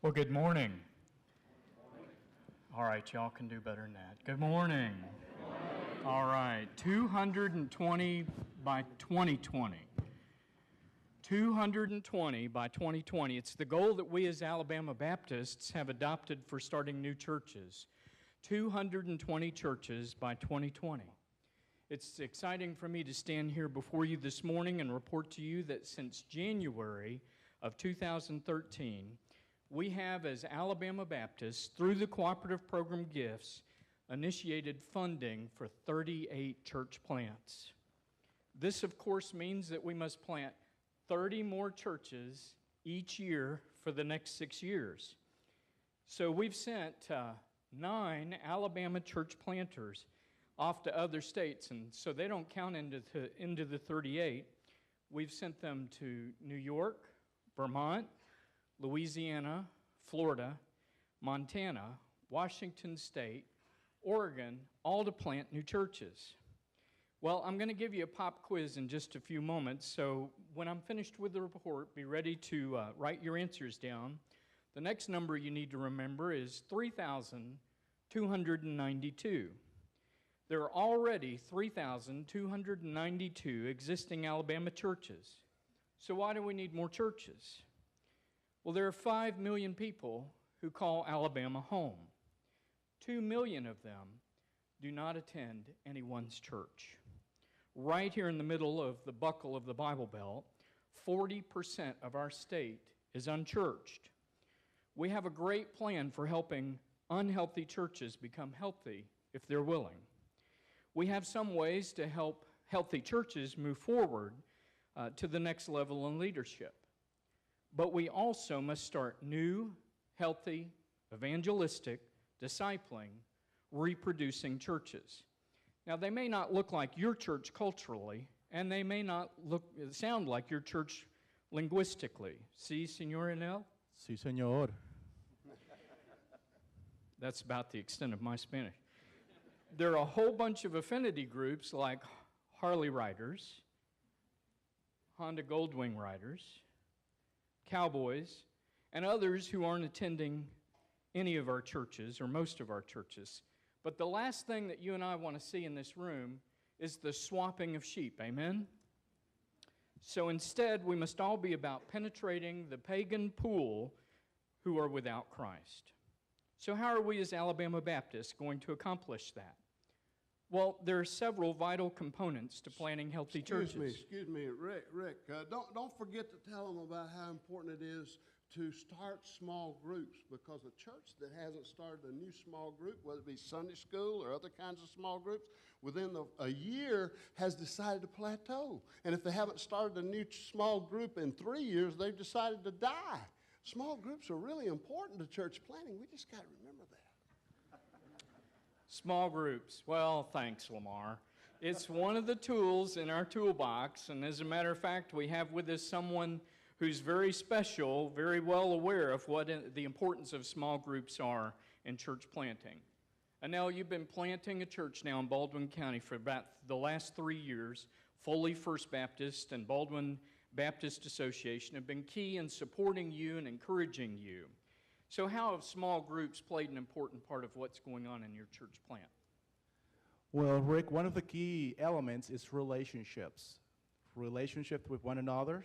Well, good morning. All right, y'all can do better than that. Good morning. All right, 220 by 2020. 220 by 2020. It's the goal that we as Alabama Baptists have adopted for starting new churches. 220 churches by 2020. It's exciting for me to stand here before you this morning and report to you that since January of 2013, we have, as Alabama Baptists, through the cooperative program Gifts, initiated funding for 38 church plants. This, of course, means that we must plant 30 more churches each year for the next 6 years. So we've sent 9 Alabama church planters off to other states, and so they don't count into the 38. We've sent them to New York, Vermont, Louisiana, Florida, Montana, Washington State, Oregon, all to plant new churches. Well, I'm going to give you a pop quiz in just a few moments, so when I'm finished with the report, be ready to write your answers down. The next number you need to remember is 3,292. There are already 3,292 existing Alabama churches. So why do we need more churches? Well, there are 5 million people who call Alabama home. 2 million of them do not attend anyone's church. Right here in the middle of the buckle of the Bible Belt, 40% of our state is unchurched. We have a great plan for helping unhealthy churches become healthy if they're willing. We have some ways to help healthy churches move forward to the next level in leadership. But we also must start new, healthy, evangelistic, discipling, reproducing churches. Now, they may not look like your church culturally, and they may not sound like your church linguistically. Sí, señor Enel? Sí, señor. That's about the extent of my Spanish. There are a whole bunch of affinity groups like Harley Riders, Honda Goldwing Riders, Cowboys, and others who aren't attending any of our churches or most of our churches. But the last thing that you and I want to see in this room is the swapping of sheep, amen? So instead, we must all be about penetrating the pagan pool who are without Christ. So how are we as Alabama Baptists going to accomplish that? Well, there are several vital components to planting healthy churches. Excuse me, Rick. Don't forget to tell them about how important it is to start small groups, because a church that hasn't started a new small group, whether it be Sunday school or other kinds of small groups, within a year has decided to plateau. And if they haven't started a new small group in 3 years, they've decided to die. Small groups are really important to church planting. We just got to remember that. Small groups. Well, thanks, Lamar. It's one of the tools in our toolbox, and as a matter of fact, we have with us someone who's very special, very well aware of what the importance of small groups are in church planting. Anel, you've been planting a church now in Baldwin County for about the last 3 years. Foley First Baptist and Baldwin Baptist Association have been key in supporting you and encouraging you. So how have small groups played an important part of what's going on in your church plant? Well, Rick, one of the key elements is relationships. Relationship with one another,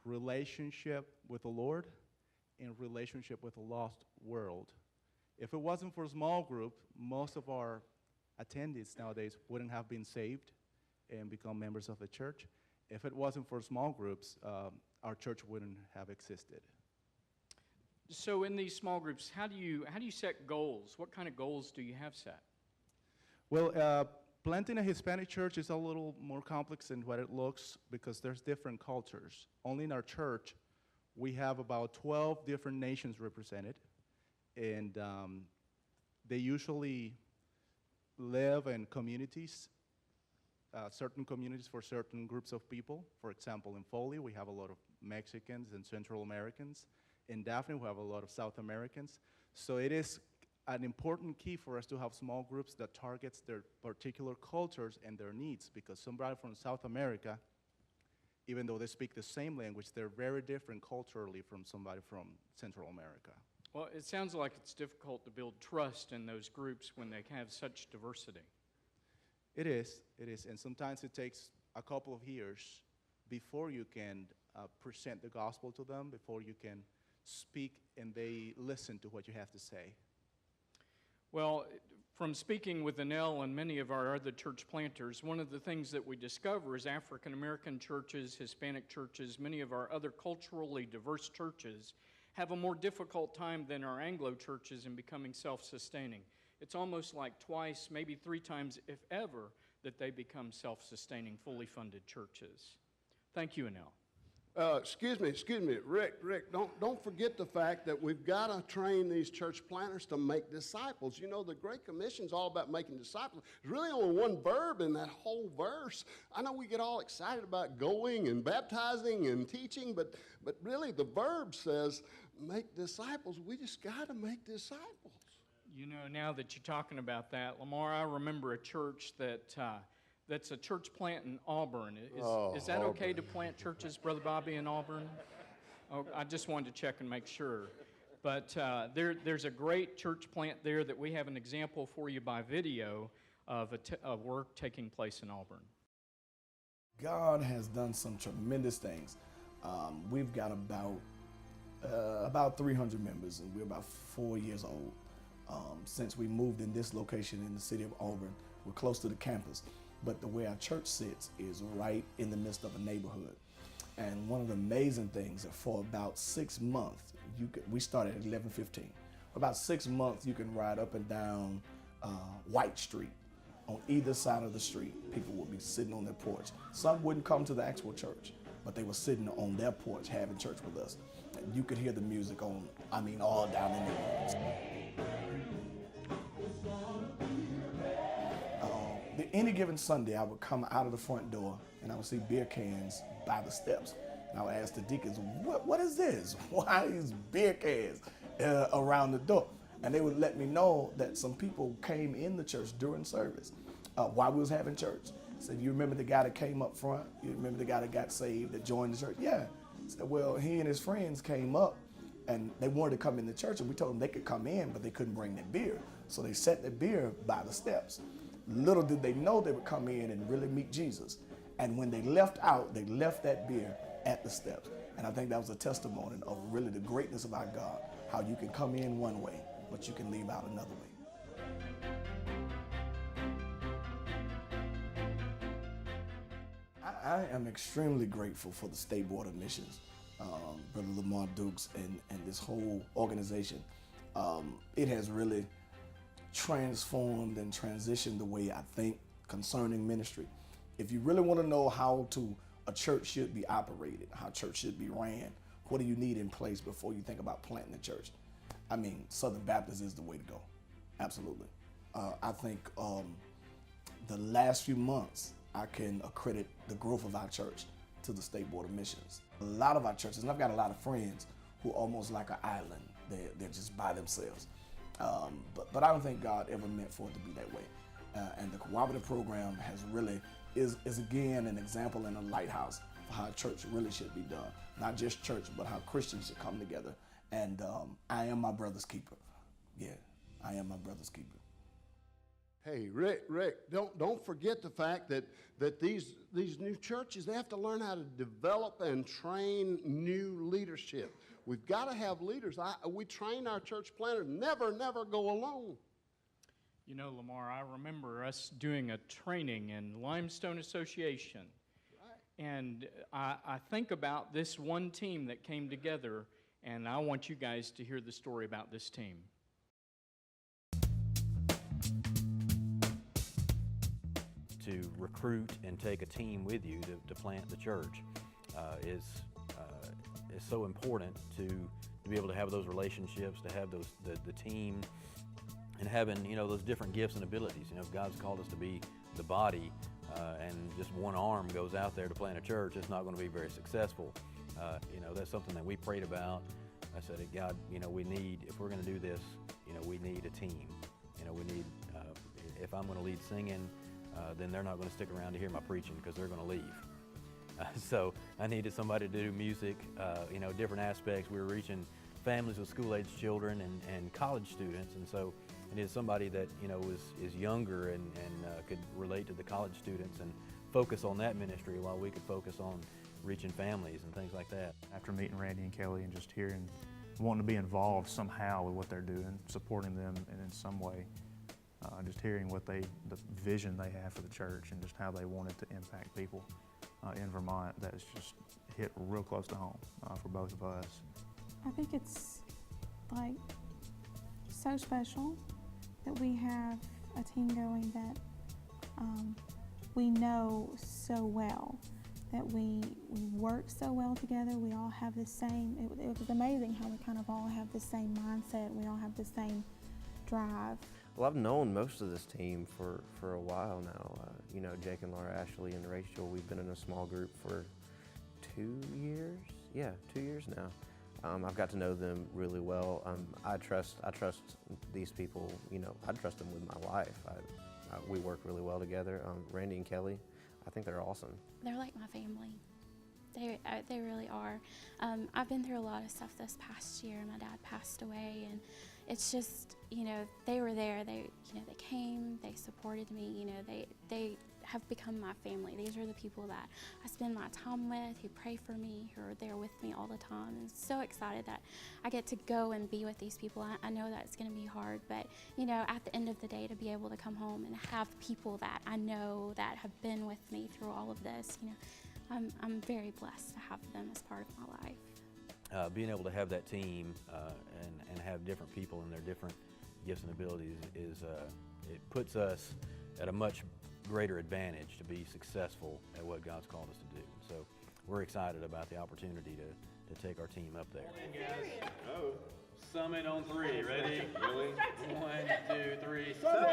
relationship with the Lord, and relationship with the lost world. If it wasn't for a small group, most of our attendees nowadays wouldn't have been saved and become members of the church. If it wasn't for small groups, our church wouldn't have existed. So in these small groups, how do you set goals? What kind of goals do you have set? Well, planting a Hispanic church is a little more complex than what it looks, because there's different cultures. Only in our church, we have about 12 different nations represented, and they usually live in communities, certain communities for certain groups of people. For example, in Foley, we have a lot of Mexicans and Central Americans. In Daphne, we have a lot of South Americans. So it is an important key for us to have small groups that targets their particular cultures and their needs, because somebody from South America, even though they speak the same language, they're very different culturally from somebody from Central America. Well, it sounds like it's difficult to build trust in those groups when they have such diversity. It is, and sometimes it takes a couple of years before you can present the gospel to them, before you can speak and they listen to what you have to say. Well, from speaking with Annell and many of our other church planters, one of the things that we discover is African American churches, Hispanic churches, many of our other culturally diverse churches have a more difficult time than our Anglo churches in becoming self-sustaining. It's almost like twice, maybe 3 times, if ever, that they become self-sustaining, fully funded churches. Thank you, Annell. Excuse me, Rick, don't forget the fact that we've got to train these church planters to make disciples. You know, the Great Commission's all about making disciples. There's really only one verb in that whole verse. I know we get all excited about going and baptizing and teaching, but really the verb says make disciples. We just got to make disciples. You know, now that you're talking about that, Lamar, I remember a church that's a church plant in Auburn. Is that okay to plant churches, Brother Bobby, in Auburn? Oh, I just wanted to check and make sure. But there's a great church plant there that we have an example for you by video of a work taking place in Auburn. God has done some tremendous things. We've got about 300 members, and we're about 4 years old. Since we moved in this location in the city of Auburn, we're close to the campus. But the way our church sits is right in the midst of a neighborhood. And one of the amazing things that for about 6 months, we started at 11:15. For about 6 months, you can ride up and down White Street. On either side of the street, people would be sitting on their porch. Some wouldn't come to the actual church, but they were sitting on their porch having church with us. And you could hear the music all down in the neighborhoods. Any given Sunday, I would come out of the front door and I would see beer cans by the steps. And I would ask the deacons, what is this? Why these beer cans around the door? And they would let me know that some people came in the church during service while we was having church. Said, you remember the guy that came up front? You remember the guy that got saved, that joined the church? Yeah. Said, well, he and his friends came up and they wanted to come in the church, and we told them they could come in, but they couldn't bring their beer. So they set their beer by the steps. Little did they know they would come in and really meet Jesus. And when they left out, they left that beer at the steps. And I think that was a testimony of really the greatness of our God, how you can come in one way, but you can leave out another way. I am extremely grateful for the State Board of Missions, Brother Lamar Dukes, and this whole organization. It has really transformed and transitioned the way I think concerning ministry. If you really want to know how a church should be operated, how church should be ran, what do you need in place before you think about planting a church? I mean, Southern Baptist is the way to go. Absolutely. I think the last few months, I can accredit the growth of our church to the State Board of Missions. A lot of our churches, and I've got a lot of friends who are almost like an island. They're just by themselves. But I don't think God ever meant for it to be that way. And the cooperative program is again an example and a lighthouse for how church really should be done. Not just church, but how Christians should come together. And I am my brother's keeper. Yeah, I am my brother's keeper. Hey, Rick, don't forget the fact that these new churches, they have to learn how to develop and train new leadership. We've got to have leaders. We train our church planters, never go alone. You know, Lamar, I remember us doing a training in Limestone Association. Right. And I think about this one team that came together, and I want you guys to hear the story about this team. To recruit and take a team with you to plant the church is so important to be able to have those relationships, to have the team, and having those different gifts and abilities. If God's called us to be the body, and just one arm goes out there to plant a church, it's not going to be very successful. That's something that we prayed about. I said, God, we need, if we're going to do this, we need a team. We need, if I'm going to lead singing, then they're not going to stick around to hear my preaching because they're going to leave. So I needed somebody to do music, different aspects. We were reaching families with school-aged children and college students, and so it is somebody that is younger and could relate to the college students and focus on that ministry while we could focus on reaching families and things like that. After meeting Randy and Kelly and just hearing, wanting to be involved somehow with what they're doing, supporting them in some way, just hearing the vision they have for the church and just how they wanted to impact people in Vermont, that's just hit real close to home for both of us. I think it's like so special that we have a team going that we know so well, that we work so well together. We all have the same, it was amazing how we kind of all have the same mindset. We all have the same drive. Well, I've known most of this team for a while now. Jake and Laura, Ashley and Rachel, we've been in a small group for 2 years? Yeah, 2 years now. I've got to know them really well. I trust these people, I trust them with my life. We work really well together. Randy and Kelly, I think they're awesome. They're like my family. They really are. I've been through a lot of stuff this past year. My dad passed away, and it's just, they were there. They came, they supported me, they have become my family. These are the people that I spend my time with, who pray for me, who are there with me all the time. And so excited that I get to go and be with these people. I know that it's going to be hard, but at the end of the day, to be able to come home and have people that I know that have been with me through all of this, I'm very blessed to have them as part of my life. Being able to have that team and have different people and their different gifts and abilities it puts us at a much greater advantage to be successful at what God's called us to do. So we're excited about the opportunity to take our team up there. Oh, summit on 3. Ready? Really? 1, 2, 3. Summit!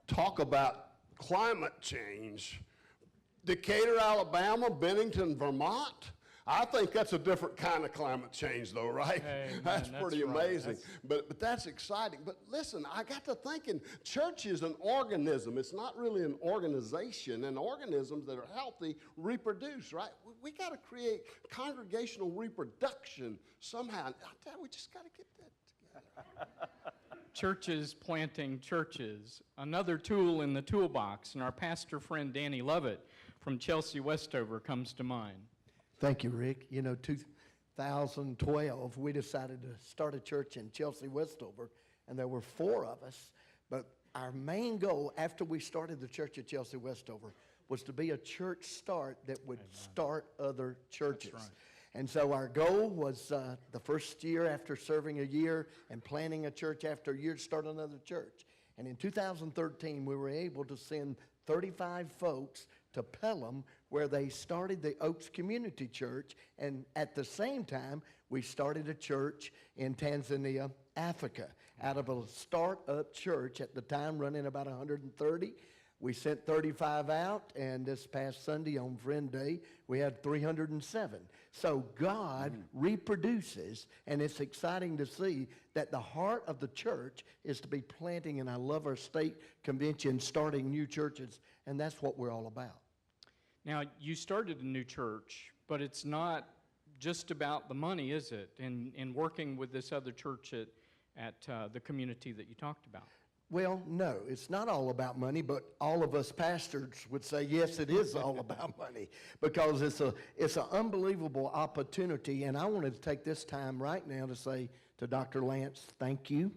Talk about climate change. Decatur, Alabama, Bennington, Vermont. I think that's a different kind of climate change, though, right? Amen. That's pretty right. amazing. But that's exciting. But listen, I got to thinking, church is an organism. It's not really an organization. And organisms that are healthy reproduce, right? We got to create congregational reproduction somehow. I tell you, we just got to get that together. Churches planting churches, another tool in the toolbox, and our pastor friend Danny Lovett from Chelsea Westover comes to mind. Thank you, Rick. 2012, we decided to start a church in Chelsea Westover, and there were 4 of us. But our main goal after we started the church at Chelsea Westover was to be a church start that would start other churches. That's right. And so our goal was the first year after serving a year and planning a church after a year to start another church. And in 2013, we were able to send 35 folks to Pelham, where they started the Oaks Community Church, and at the same time, we started a church in Tanzania, Africa, out of a start-up church at the time running about 130. We sent 35 out, and this past Sunday on Friend Day, we had 307. So God reproduces, and it's exciting to see that the heart of the church is to be planting, and I love our state convention starting new churches, and that's what we're all about. Now, you started a new church, but it's not just about the money, is it, in working with this other church at the community that you talked about? Well, no, it's not all about money, but all of us pastors would say, yes, it is all about money, because it's an unbelievable opportunity, and I wanted to take this time right now to say to Dr. Lance, thank you,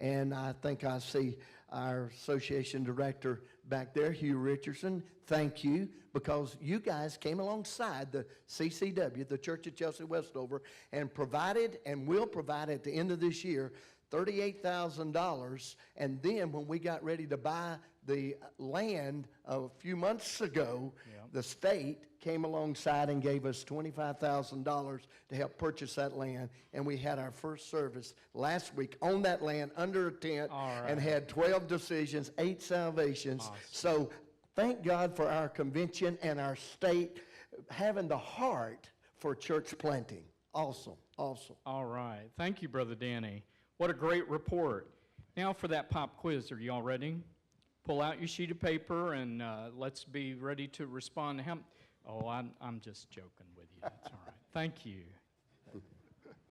and I think I see our association director back there, Hugh Richardson, thank you, because you guys came alongside the CCW, the Church of Chelsea Westover, and provided and will provide at the end of this year $38,000, and then when we got ready to buy the land a few months ago, the state came alongside and gave us $25,000 to help purchase that land, and we had our first service last week on that land under a tent and had 12 decisions, 8 salvations. Awesome. So thank God for our convention and our state having the heart for church planting. Awesome, awesome. All right. Thank you, Brother Danny. What a great report. Now for that pop quiz. Are you all ready? Pull out your sheet of paper and let's be ready to respond to him. Oh, I'm just joking with you. That's all right. Thank you.